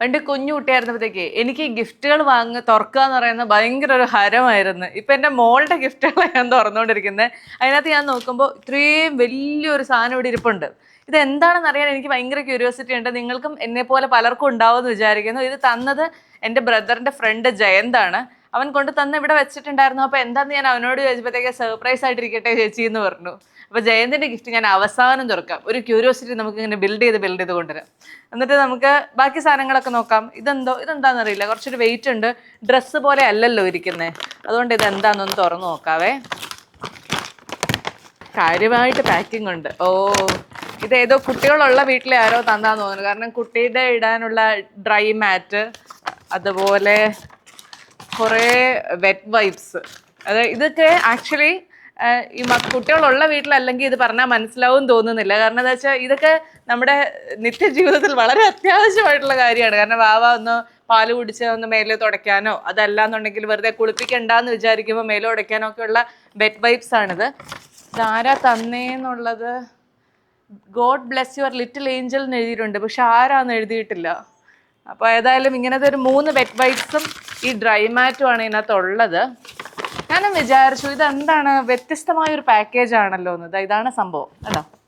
പണ്ട് കുഞ്ഞു കുട്ടിയായിരുന്നപ്പോഴത്തേക്ക് എനിക്ക് ഗിഫ്റ്റുകൾ തുറക്കുക എന്ന് പറയുന്നത് ഭയങ്കര ഒരു ഹരമായിരുന്നു. ഇപ്പം എൻ്റെ മോളുടെ ഗിഫ്റ്റുകളാണ് ഞാൻ തുറന്നുകൊണ്ടിരിക്കുന്നത്. അതിനകത്ത് ഞാൻ നോക്കുമ്പോൾ ഇത്രയും വലിയൊരു സാധനം ഇവിടെ ഇരിപ്പുണ്ട്. ഇത് എന്താണെന്ന് അറിയാൻ എനിക്ക് ഭയങ്കര ക്യൂരിയോസിറ്റി ഉണ്ട്. നിങ്ങൾക്കും എന്നെ പോലെ പലർക്കും ഉണ്ടാവുമെന്ന് വിചാരിക്കുന്നു. ഇത് തന്നത് എൻ്റെ ബ്രദറിൻ്റെ ഫ്രണ്ട് ജയന്താണ്. അവൻ കൊണ്ട് തന്ന് ഇവിടെ വെച്ചിട്ടുണ്ടായിരുന്നു. അപ്പോൾ എന്താണെന്ന് ഞാൻ അവനോട് ചോദിച്ചപ്പോഴത്തേക്ക് സർപ്രൈസ് ആയിട്ടിരിക്കട്ടെ ചേച്ചി എന്ന് പറഞ്ഞു. അപ്പോൾ ജയന്തിൻ്റെ ഗിഫ്റ്റ് ഞാൻ അവസാനം തുറക്കാം. ഒരു ക്യൂരിയോസിറ്റി നമുക്ക് ഇങ്ങനെ ബിൽഡ് ചെയ്ത് കൊണ്ടുവരാം. എന്നിട്ട് നമുക്ക് ബാക്കി സാധനങ്ങളൊക്കെ നോക്കാം. ഇതെന്താണെന്നറിയില്ല, കുറച്ചൊരു വെയിറ്റ് ഉണ്ട്. ഡ്രസ്സ് പോലെ അല്ലല്ലോ ഇരിക്കുന്നത്. അതുകൊണ്ട് ഇതെന്താണെന്നൊന്ന് തുറന്നു നോക്കാവേ. കാര്യമായിട്ട് പാക്കിംഗ് ഉണ്ട്. ഇതേതോ കുട്ടികളുള്ള വീട്ടിലെ ആരോ തന്നാന്ന് തോന്നുന്നു. കാരണം കുട്ടിയുടെ ഇടാനുള്ള ഡ്രൈ മാറ്റ്, അതുപോലെ കുറേ വെറ്റ് വൈപ്സ്. ഇതൊക്കെ ആക്ച്വലി ഈ കുട്ടികളുള്ള വീട്ടിലല്ലെങ്കിൽ ഇത് പറഞ്ഞാൽ മനസ്സിലാവും തോന്നുന്നില്ല. കാരണം എന്താ വെച്ചാൽ ഇതൊക്കെ നമ്മുടെ നിത്യജീവിതത്തിൽ വളരെ അത്യാവശ്യമായിട്ടുള്ള കാര്യമാണ്. കാരണം വാവ ഒന്ന് പാല് കുടിച്ച് ഒന്ന് മേലെ തുടയ്ക്കാനോ, അതല്ലാന്നുണ്ടെങ്കിൽ വെറുതെ കുളിപ്പിക്കണ്ടെന്ന് വിചാരിക്കുമ്പോൾ മേലെ തുടയ്ക്കാനോ ഒക്കെ ഉള്ള വെറ്റ് വൈപ്സ് ആണിത്. ഇതാരാ തന്നേന്നുള്ളത് God bless your little angel എന്ന് എഴുതിയിട്ടുണ്ട്, പക്ഷെ ആരാന്ന് എഴുതിയിട്ടില്ല. അപ്പോൾ ഏതായാലും ഇങ്ങനത്തെ ഒരു 3 വെറ്റ് വൈപ്സും ഈ ഡ്രൈ മാറ്റും ആണ് ഇതിനകത്തുള്ളത്. ഞാനും വിചാരിച്ചു ഇതെന്താണ് വ്യത്യസ്തമായൊരു പാക്കേജ് ആണല്ലോ എന്ന്. ഇതാണ് സംഭവം കേട്ടോ.